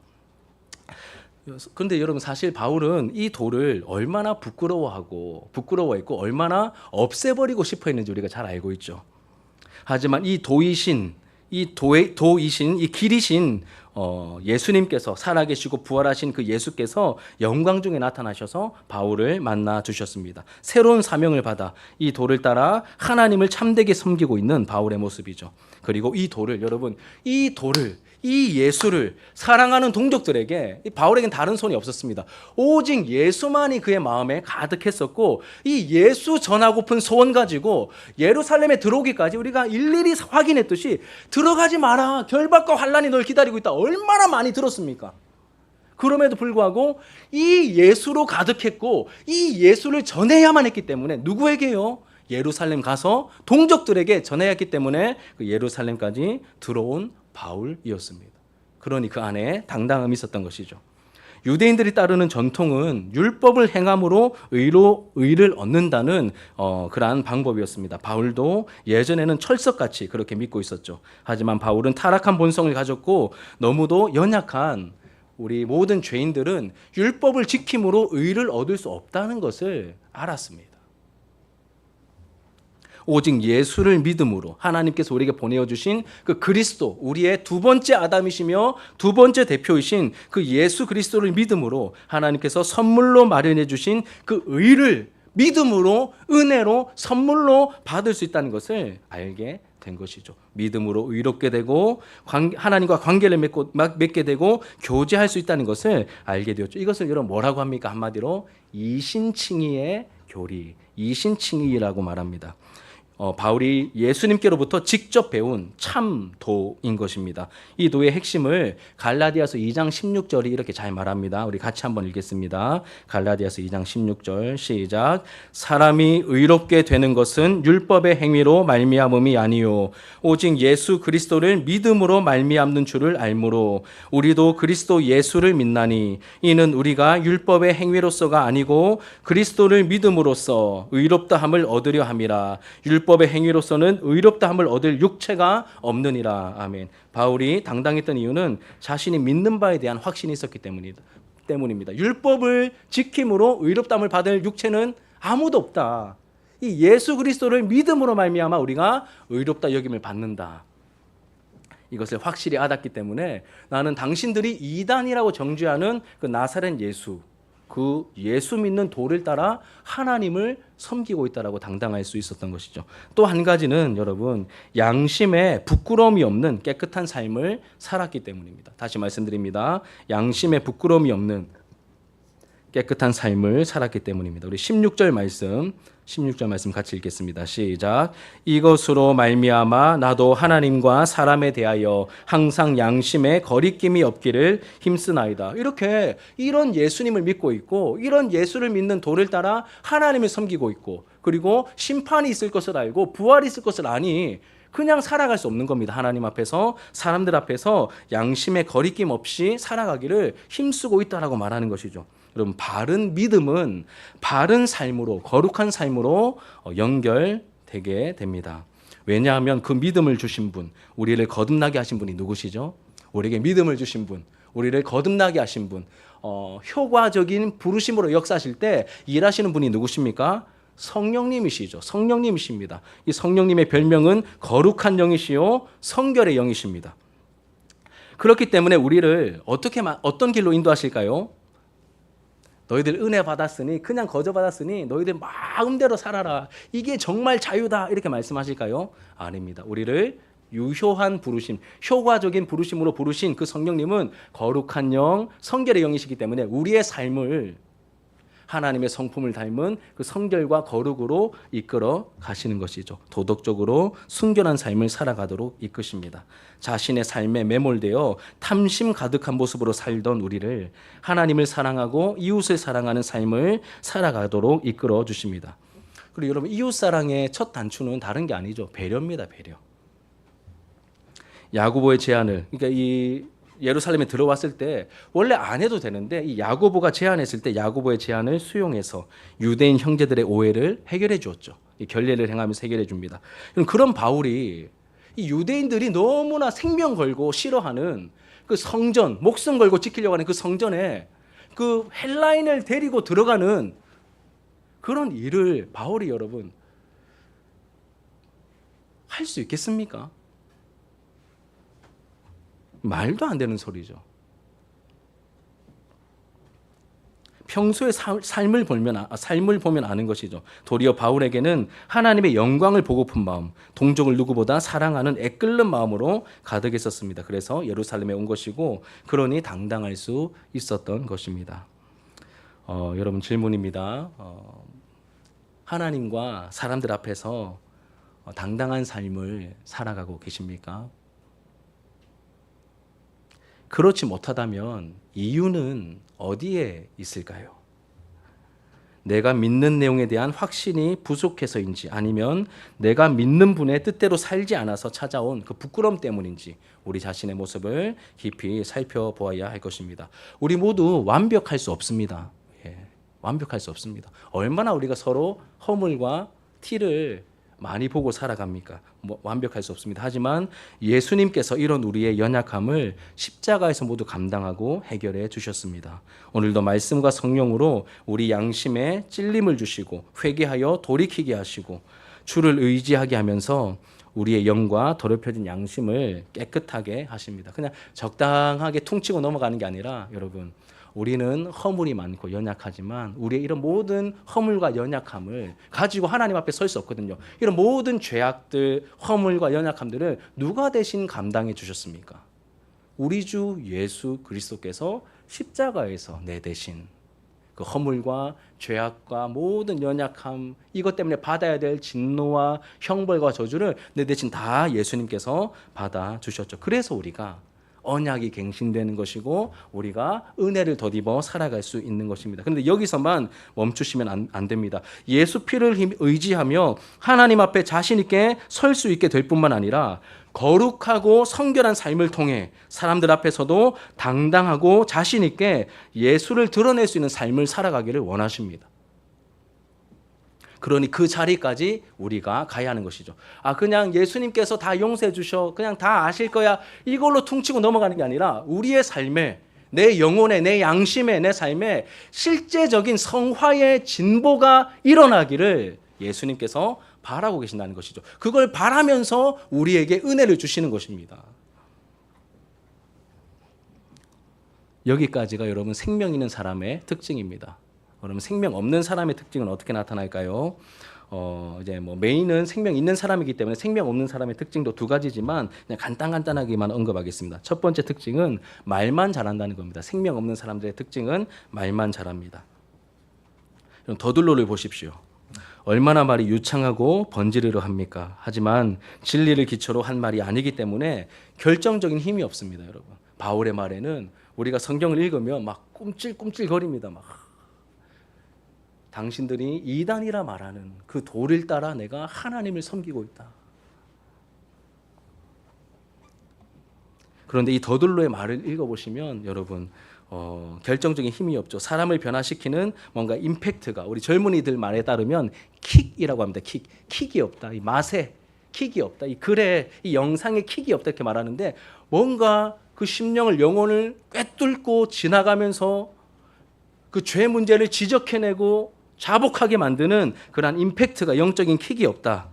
그런데 여러분, 사실 바울은 이 도를 얼마나 부끄러워했고 얼마나 없애버리고 싶어 했는지 우리가 잘 알고 있죠. 하지만 이 도이신 이 도이신, 이 길이신 예수님께서, 살아계시고 부활하신 그 예수께서 영광 중에 나타나셔서 바울을 만나 주셨습니다. 새로운 사명을 받아 이 돌을 따라 하나님을 참되게 섬기고 있는 바울의 모습이죠. 그리고 이 돌을, 여러분, 이 예수를 사랑하는 동족들에게, 바울에겐 다른 손이 없었습니다. 오직 예수만이 그의 마음에 가득했었고, 이 예수 전하고픈 소원 가지고 예루살렘에 들어오기까지 우리가 일일이 확인했듯이 들어가지 마라, 결박과 환란이 널 기다리고 있다, 얼마나 많이 들었습니까? 그럼에도 불구하고 이 예수로 가득했고 이 예수를 전해야만 했기 때문에, 누구에게요? 예루살렘 가서 동족들에게 전해야 했기 때문에 그 예루살렘까지 들어온 바울이었습니다. 그러니 그 안에 당당함이 있었던 것이죠. 유대인들이 따르는 전통은 율법을 행함으로 의를 얻는다는 그러한 방법이었습니다. 바울도 예전에는 철석같이 그렇게 믿고 있었죠. 하지만 바울은 타락한 본성을 가졌고 너무도 연약한 우리 모든 죄인들은 율법을 지킴으로 의를 얻을 수 없다는 것을 알았습니다. 오직 예수를 믿음으로 하나님께서 우리에게 보내어 주신 그 그리스도, 우리의 두 번째 아담이시며 두 번째 대표이신 그 예수 그리스도를 믿음으로 하나님께서 선물로 마련해 주신 그 의를 믿음으로, 은혜로, 선물로 받을 수 있다는 것을 알게 된 것이죠. 믿음으로 의롭게 되고 하나님과 관계를 맺게 되고 교제할 수 있다는 것을 알게 되었죠. 이것을 여러분 뭐라고 합니까? 한마디로 이신칭의의 교리, 이신칭의라고 말합니다. 바울이 예수님께로부터 직접 배운 참도인 것입니다. 이 도의 핵심을 갈라디아서 2장 16절이 이렇게 잘 말합니다. 우리 같이 한번 읽겠습니다. 갈라디아서 2장 16절 시작. 사람이 의롭게 되는 것은 율법의 행위로 말미암음이 아니요 오직 예수 그리스도를 믿음으로 말미암는 줄을 알므로 우리도 그리스도 예수를 믿나니 이는 우리가 율법의 행위로서가 아니고 그리스도를 믿음으로써 의롭다함을 얻으려 함이라. 율법의 행위로서는 의롭다함을 얻을 육체가 없느니라. 아멘. 바울이 당당했던 이유는 자신이 믿는 바에 대한 확신이 있었기 때문입니다. 율법을 지킴으로 의롭다함을 받을 육체는 아무도 없다. 이 예수 그리스도를 믿음으로 말미암아 우리가 의롭다 여김을 받는다. 이것을 확실히 알았기 때문에 나는 당신들이 이단이라고 정죄하는 그 나사렛 예수, 그 예수 믿는 도를 따라 하나님을 섬기고 있다라고 당당할 수 있었던 것이죠. 또 한 가지는 여러분, 양심에 부끄러움이 없는 깨끗한 삶을 살았기 때문입니다. 다시 말씀드립니다. 양심에 부끄러움이 없는 깨끗한 삶을 살았기 때문입니다. 우리 16절 말씀 같이 읽겠습니다. 시작. 이것으로 말미암아 나도 하나님과 사람에 대하여 항상 양심에 거리낌이 없기를 힘쓰나이다. 이렇게 이런 예수님을 믿고 있고 이런 예수를 믿는 도를 따라 하나님을 섬기고 있고 그리고 심판이 있을 것을 알고 부활이 있을 것을 아니 그냥 살아갈 수 없는 겁니다. 하나님 앞에서, 사람들 앞에서 양심에 거리낌 없이 살아가기를 힘쓰고 있다라고 말하는 것이죠. 여러분, 바른 믿음은 바른 삶으로, 거룩한 삶으로 연결되게 됩니다. 왜냐하면 그 믿음을 주신 분, 우리를 거듭나게 하신 분이 누구시죠? 우리에게 믿음을 주신 분, 우리를 거듭나게 하신 분, 효과적인 부르심으로 역사하실 때 일하시는 분이 누구십니까? 성령님이시죠. 성령님이십니다. 이 성령님의 별명은 거룩한 영이시요 성결의 영이십니다. 그렇기 때문에 우리를 어떤 길로 인도하실까요? 너희들 은혜 받았으니, 그냥 거저 받았으니 너희들 마음대로 살아라, 이게 정말 자유다, 이렇게 말씀하실까요? 아닙니다. 우리를 유효한 부르심, 효과적인 부르심으로 부르신 그 성령님은 거룩한 영, 성결의 영이시기 때문에 우리의 삶을 하나님의 성품을 닮은 그 성결과 거룩으로 이끌어 가시는 것이죠. 도덕적으로 순결한 삶을 살아가도록 이끄십니다. 자신의 삶에 매몰되어 탐심 가득한 모습으로 살던 우리를 하나님을 사랑하고 이웃을 사랑하는 삶을 살아가도록 이끌어 주십니다. 그리고 여러분, 이웃사랑의 첫 단추는 다른 게 아니죠. 배려입니다. 배려. 야고보의 제안을, 그러니까 이 예루살렘에 들어왔을 때 원래 안 해도 되는데 이 야고보가 제안했을 때 야고보의 제안을 수용해서 유대인 형제들의 오해를 해결해 주었죠. 이 결례를 행하면서 해결해 줍니다. 그런 바울이 이 유대인들이 너무나 생명 걸고 싫어하는 그 성전, 목숨 걸고 지키려고 하는 그 성전에 그 헬라인을 데리고 들어가는 그런 일을 바울이 여러분 할 수 있겠습니까? 말도 안 되는 소리죠. 평소에 삶을 보면 아는 것이죠. 도리어 바울에게는 하나님의 영광을 보고픈 마음, 동족을 누구보다 사랑하는 애끓는 마음으로 가득했었습니다. 그래서 예루살렘에 온 것이고, 그러니 당당할 수 있었던 것입니다. 여러분, 질문입니다. 하나님과 사람들 앞에서 당당한 삶을 살아가고 계십니까? 그렇지 못하다면 이유는 어디에 있을까요? 내가 믿는 내용에 대한 확신이 부족해서인지, 아니면 내가 믿는 분의 뜻대로 살지 않아서 찾아온 그 부끄러움 때문인지 우리 자신의 모습을 깊이 살펴보아야 할 것입니다. 우리 모두 완벽할 수 없습니다. 완벽할 수 없습니다. 얼마나 우리가 서로 허물과 티를 많이 보고 살아갑니까? 완벽할 수 없습니다. 하지만 예수님께서 이런 우리의 연약함을 십자가에서 모두 감당하고 해결해 주셨습니다. 오늘도 말씀과 성령으로 우리 양심에 찔림을 주시고 회개하여 돌이키게 하시고 주를 의지하게 하면서 우리의 영과 더럽혀진 양심을 깨끗하게 하십니다. 그냥 적당하게 퉁치고 넘어가는 게 아니라, 여러분, 우리는 허물이 많고 연약하지만 우리의 이런 모든 허물과 연약함을 가지고 하나님 앞에 설 수 없거든요. 이런 모든 죄악들, 허물과 연약함들을 누가 대신 감당해 주셨습니까? 우리 주 예수 그리스도께서 십자가에서 내 대신 그 허물과 죄악과 모든 연약함, 이것 때문에 받아야 될 진노와 형벌과 저주를 내 대신 다 예수님께서 받아 주셨죠. 그래서 우리가 언약이 갱신되는 것이고 우리가 은혜를 덧입어 살아갈 수 있는 것입니다. 그런데 여기서만 멈추시면 안 됩니다. 예수 피를 의지하며 하나님 앞에 자신 있게 설 수 있게 될 뿐만 아니라 거룩하고 성결한 삶을 통해 사람들 앞에서도 당당하고 자신 있게 예수를 드러낼 수 있는 삶을 살아가기를 원하십니다. 그러니 그 자리까지 우리가 가야 하는 것이죠. 그냥 예수님께서 다 용서해 주셔, 그냥 다 아실 거야, 이걸로 퉁치고 넘어가는 게 아니라 우리의 삶에, 내 영혼에, 내 양심에, 내 삶에 실제적인 성화의 진보가 일어나기를 예수님께서 바라고 계신다는 것이죠. 그걸 바라면서 우리에게 은혜를 주시는 것입니다. 여기까지가 여러분 생명 있는 사람의 특징입니다. 그러면 생명 없는 사람의 특징은 어떻게 나타날까요? 이제 메인은 생명 있는 사람이기 때문에 생명 없는 사람의 특징도 두 가지지만 그냥 간단하게만 언급하겠습니다. 첫 번째 특징은 말만 잘한다는 겁니다. 생명 없는 사람들의 특징은 말만 잘합니다. 더둘로를 보십시오. 얼마나 말이 유창하고 번지르르 합니까? 하지만 진리를 기초로 한 말이 아니기 때문에 결정적인 힘이 없습니다, 여러분. 바울의 말에는 우리가 성경을 읽으면 막 꿈찔꿈찔거립니다. 당신들이 이단이라 말하는 그 도를 따라 내가 하나님을 섬기고 있다. 그런데 이 더둘로의 말을 읽어보시면 여러분 결정적인 힘이 없죠. 사람을 변화시키는 뭔가 임팩트가, 우리 젊은이들 말에 따르면 킥이라고 합니다. 킥이 없다. 이 맛에 킥이 없다. 이 글에, 이 영상에 킥이 없다 이렇게 말하는데, 뭔가 그 심령을, 영혼을 꿰뚫고 지나가면서 그 죄 문제를 지적해내고 자복하게 만드는 그러한 임팩트가, 영적인 킥이 없다.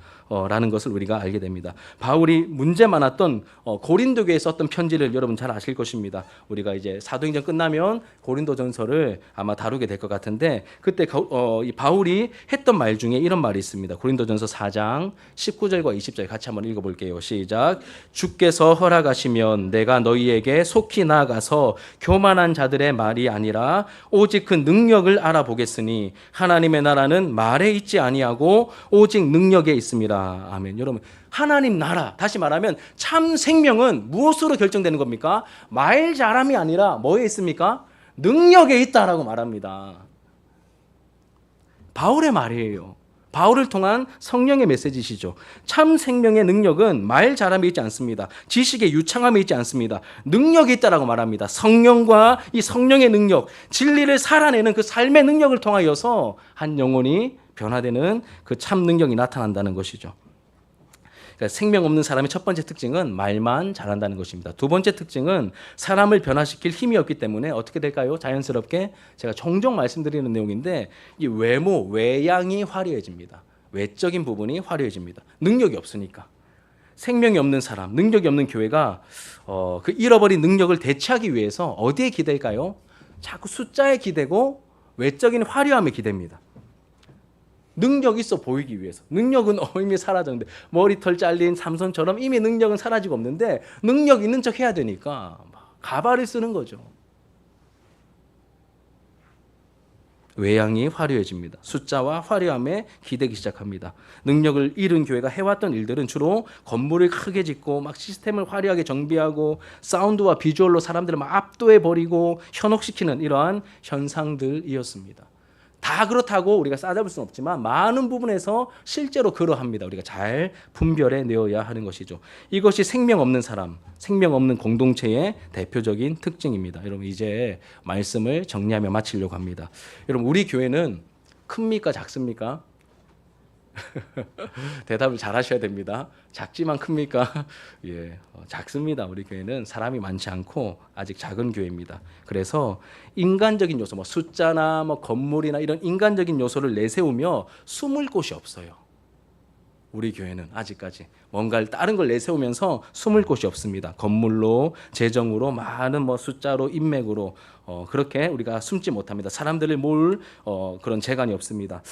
라는 것을 우리가 알게 됩니다. 바울이 문제 많았던 고린도 교회에 썼던 편지를 여러분 잘 아실 것입니다. 우리가 이제 사도행전 끝나면 고린도전서를 아마 다루게 될 것 같은데, 그때 이 바울이 했던 말 중에 이런 말이 있습니다. 고린도전서 4장 19절과 20절 같이 한번 읽어볼게요. 시작. 주께서 허락하시면 내가 너희에게 속히 나아가서 교만한 자들의 말이 아니라 오직 그 능력을 알아보겠으니 하나님의 나라는 말에 있지 아니하고 오직 능력에 있습니다. 아멘. 여러분, 하나님 나라, 다시 말하면 참 생명은 무엇으로 결정되는 겁니까? 말 잘함이 아니라 뭐에 있습니까? 능력에 있다라고 말합니다. 바울의 말이에요. 바울을 통한 성령의 메시지시죠. 참 생명의 능력은 말 잘함이 있지 않습니다. 지식의 유창함이 있지 않습니다. 능력이 있다라고 말합니다. 성령과 이 성령의 능력, 진리를 살아내는 그 삶의 능력을 통하여서 한 영혼이 변화되는 그 참 능력이 나타난다는 것이죠. 그러니까 생명 없는 사람의 첫 번째 특징은 말만 잘한다는 것입니다. 두 번째 특징은 사람을 변화시킬 힘이 없기 때문에 어떻게 될까요? 자연스럽게 제가 종종 말씀드리는 내용인데, 이 외모, 외양이 화려해집니다. 외적인 부분이 화려해집니다. 능력이 없으니까. 생명이 없는 사람, 능력이 없는 교회가 그 잃어버린 능력을 대체하기 위해서 어디에 기댈까요? 자꾸 숫자에 기대고 외적인 화려함에 기댑니다. 능력 있어 보이기 위해서. 능력은 이미 사라졌는데, 머리털 잘린 삼손처럼 이미 능력은 사라지고 없는데 능력 있는 척 해야 되니까 가발을 쓰는 거죠. 외양이 화려해집니다. 숫자와 화려함에 기대기 시작합니다. 능력을 잃은 교회가 해왔던 일들은 주로 건물을 크게 짓고 막 시스템을 화려하게 정비하고 사운드와 비주얼로 사람들을 막 압도해 버리고 현혹시키는 이러한 현상들이었습니다. 다 그렇다고 우리가 싸잡을 수는 없지만 많은 부분에서 실제로 그러합니다. 우리가 잘 분별해 내어야 하는 것이죠. 이것이 생명 없는 사람, 생명 없는 공동체의 대표적인 특징입니다. 여러분, 이제 말씀을 정리하며 마치려고 합니다. 여러분, 우리 교회는 큽니까 작습니까? 대답을 잘 하셔야 됩니다. 작지만 큽니까? 예, 작습니다. 우리 교회는 사람이 많지 않고 아직 작은 교회입니다. 그래서 인간적인 요소, 숫자나 건물이나 이런 인간적인 요소를 내세우며 숨을 곳이 없어요. 우리 교회는 아직까지 뭔가를 다른 걸 내세우면서 숨을 곳이 없습니다. 건물로, 재정으로, 많은 숫자로, 인맥으로 그렇게 우리가 숨지 못합니다. 사람들을 모을 그런 재간이 없습니다.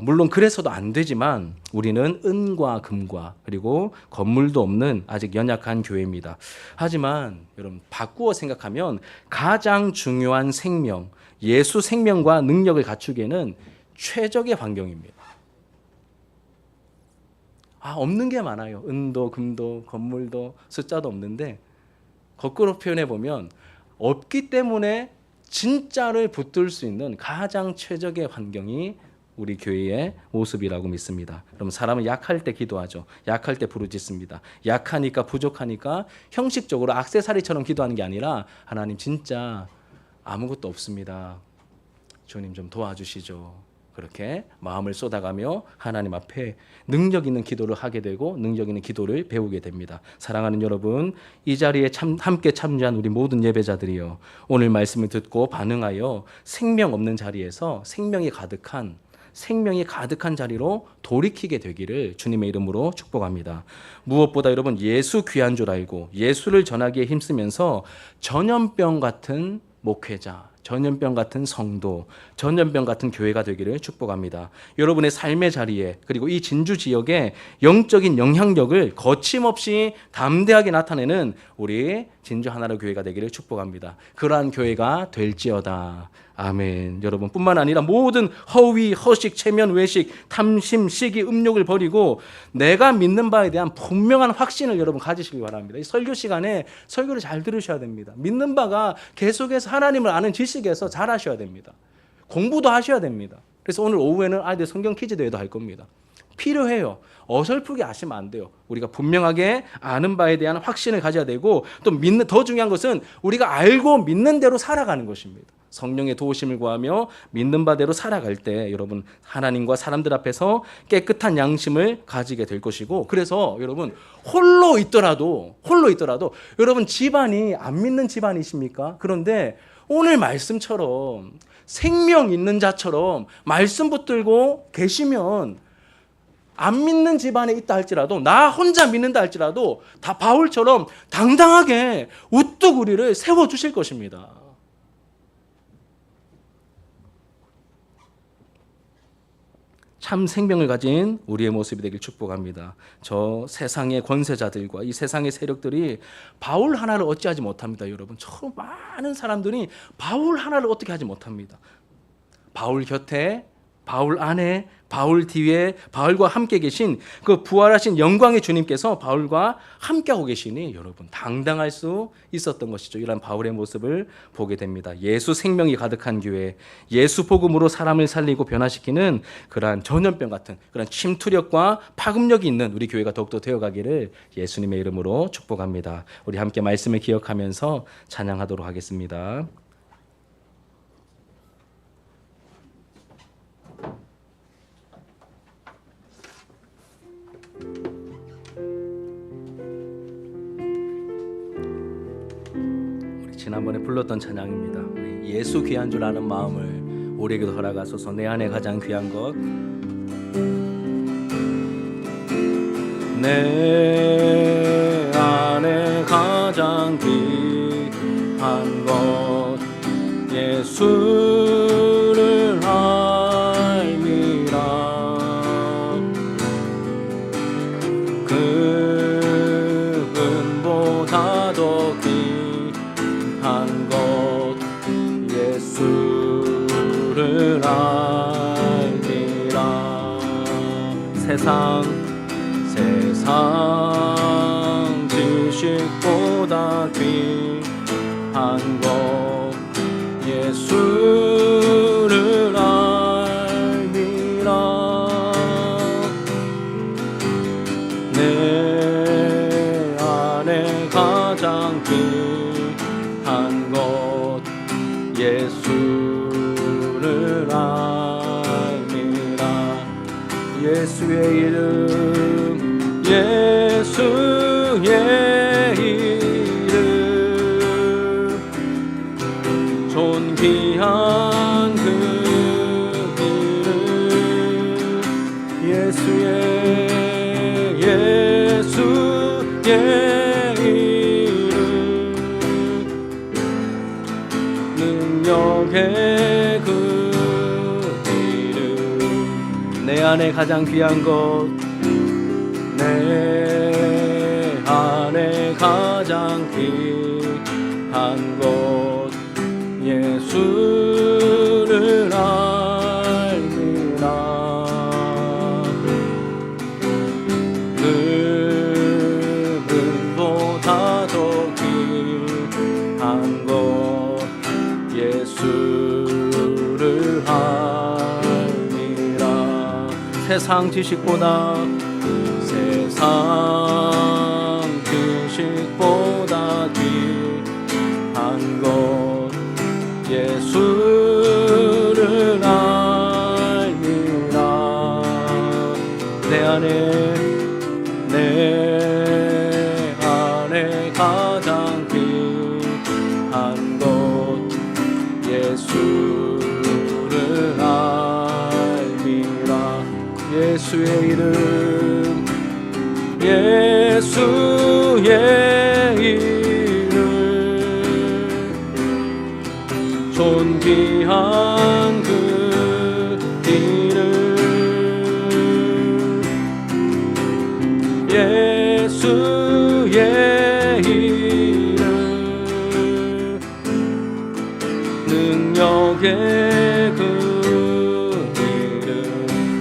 물론 그래서도 안 되지만 우리는 은과 금과 그리고 건물도 없는 아직 연약한 교회입니다. 하지만 여러분, 바꾸어 생각하면 가장 중요한 생명, 예수 생명과 능력을 갖추기에는 최적의 환경입니다. 없는 게 많아요. 은도, 금도, 건물도, 숫자도 없는데 거꾸로 표현해 보면 없기 때문에 진짜를 붙들 수 있는 가장 최적의 환경이 우리 교회의 모습이라고 믿습니다. 그럼 사람은 약할 때 기도하죠. 약할 때 부르짖습니다. 약하니까, 부족하니까 형식적으로 액세서리처럼 기도하는 게 아니라 하나님 진짜 아무것도 없습니다. 주님 좀 도와주시죠. 그렇게 마음을 쏟아가며 하나님 앞에 능력 있는 기도를 하게 되고 능력 있는 기도를 배우게 됩니다. 사랑하는 여러분, 이 자리에 함께 참여한 우리 모든 예배자들이요, 오늘 말씀을 듣고 반응하여 생명 없는 자리에서 생명이 가득한 자리로 돌이키게 되기를 주님의 이름으로 축복합니다. 무엇보다 여러분, 예수 귀한 줄 알고 예수를 전하기에 힘쓰면서 전염병 같은 목회자, 전염병 같은 성도, 전염병 같은 교회가 되기를 축복합니다. 여러분의 삶의 자리에, 그리고 이 진주 지역에 영적인 영향력을 거침없이 담대하게 나타내는 우리 진주 하나로 교회가 되기를 축복합니다. 그러한 교회가 될지어다. 아멘. 여러분, 뿐만 아니라 모든 허위, 허식, 체면, 외식, 탐심, 시기, 음욕을 버리고 내가 믿는 바에 대한 분명한 확신을 여러분 가지시기 바랍니다. 이 설교 시간에 설교를 잘 들으셔야 됩니다. 믿는 바가 계속해서 하나님을 아는 지식에서 잘 하셔야 됩니다. 공부도 하셔야 됩니다. 그래서 오늘 오후에는 아이들 성경 퀴즈 대회도 할 겁니다. 필요해요. 어설프게 아시면 안 돼요. 우리가 분명하게 아는 바에 대한 확신을 가져야 되고, 또 더 중요한 것은 우리가 알고 믿는 대로 살아가는 것입니다. 성령의 도우심을 구하며 믿는 바대로 살아갈 때 여러분, 하나님과 사람들 앞에서 깨끗한 양심을 가지게 될 것이고, 그래서 여러분, 홀로 있더라도 여러분 집안이 안 믿는 집안이십니까? 그런데 오늘 말씀처럼 생명 있는 자처럼 말씀 붙들고 계시면 안 믿는 집안에 있다 할지라도, 나 혼자 믿는다 할지라도 다 바울처럼 당당하게 우뚝 우리를 세워주실 것입니다. 참 생명을 가진 우리의 모습이 되길 축복합니다. 저 세상의 권세자들과 이 세상의 세력들이 바울 하나를 어찌하지 못합니다. 여러분, 저 많은 사람들이 바울 하나를 어떻게 하지 못합니다. 바울 곁에, 바울 안에, 바울 뒤에, 바울과 함께 계신 그 부활하신 영광의 주님께서 바울과 함께하고 계시니 여러분, 당당할 수 있었던 것이죠. 이런 바울의 모습을 보게 됩니다. 예수 생명이 가득한 교회, 예수 복음으로 사람을 살리고 변화시키는 그러한 전염병 같은 그런 침투력과 파급력이 있는 우리 교회가 더욱더 되어가기를 예수님의 이름으로 축복합니다. 우리 함께 말씀을 기억하면서 찬양하도록 하겠습니다. 지난번에 불렀던 찬양입니다. 우리 예수 귀한 줄 아는 마음을 우리에게도 허락하소서. 내 안에 가장 귀한 것, 내 안에 가장 귀한 것 예수를 알미라. 그분보다 더 귀한 것 예수를 알미라. 세상 지식보다 귀한 것 예수를 알미라. 내 안에 가장 귀한 것 예수를 알미라. 예수의 이름, 예수의 이름, 존귀한 그 이름, 예수의 이름, 능력의 그 이름. 내 안에 가장 귀한 것, 내 안에 가장 귀한 것 예수를 알미라. 그분보다 더 귀한 것 예수를 알미라. 세상 지식보다 귀한 것 예수를 알미라. 내 안에 가장 귀한 것 예수를 알미라. 예수의 이름, 예수의 이름, 존귀한 그 이름, 예수의 이름, 능력의 그 이름.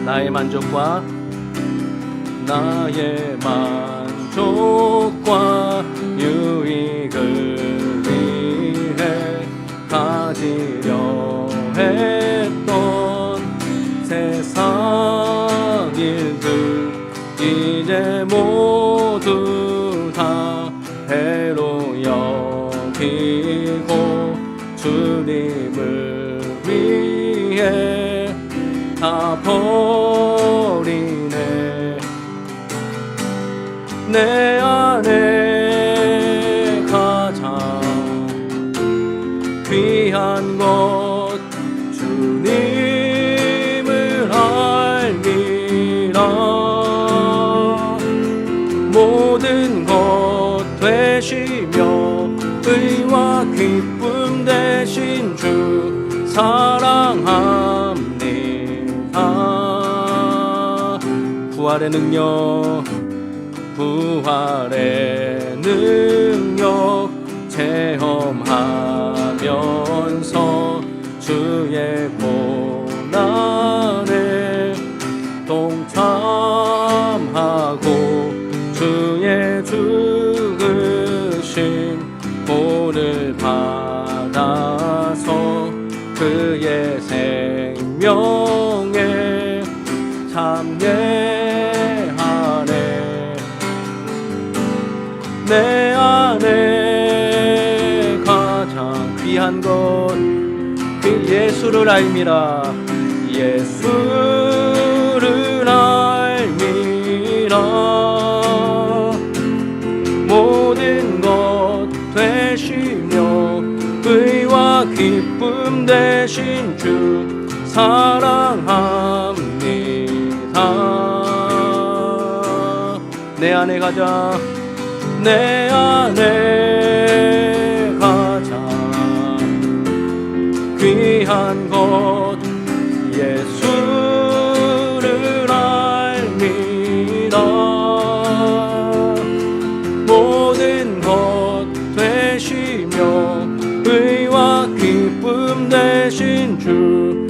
나의 만족과 유익을 위해 가지려 했던 세상 일들 이제 모두 다 해로 여기고 주님을 위해 다 버리네. 내 안에 가장 귀한 것 주님을 알미라. 모든 것 되시며 의와 기쁨 되신 주 사랑합니다. 부활의 능력 체험하면서 주의 고난에 동참하고 주의 죽으심 본을 받아서 그의 생명에 참여하네. 내 안에 가장 귀한 것 그 예수를 알미라. 예수를 알미라. 모든 것 되시며 의와 기쁨 되신 주 사랑합니다. 내 안에 가자 내 안에 가자 귀한 곳 예수를 알미다 모든 것 되시며 의와 기쁨 되신 주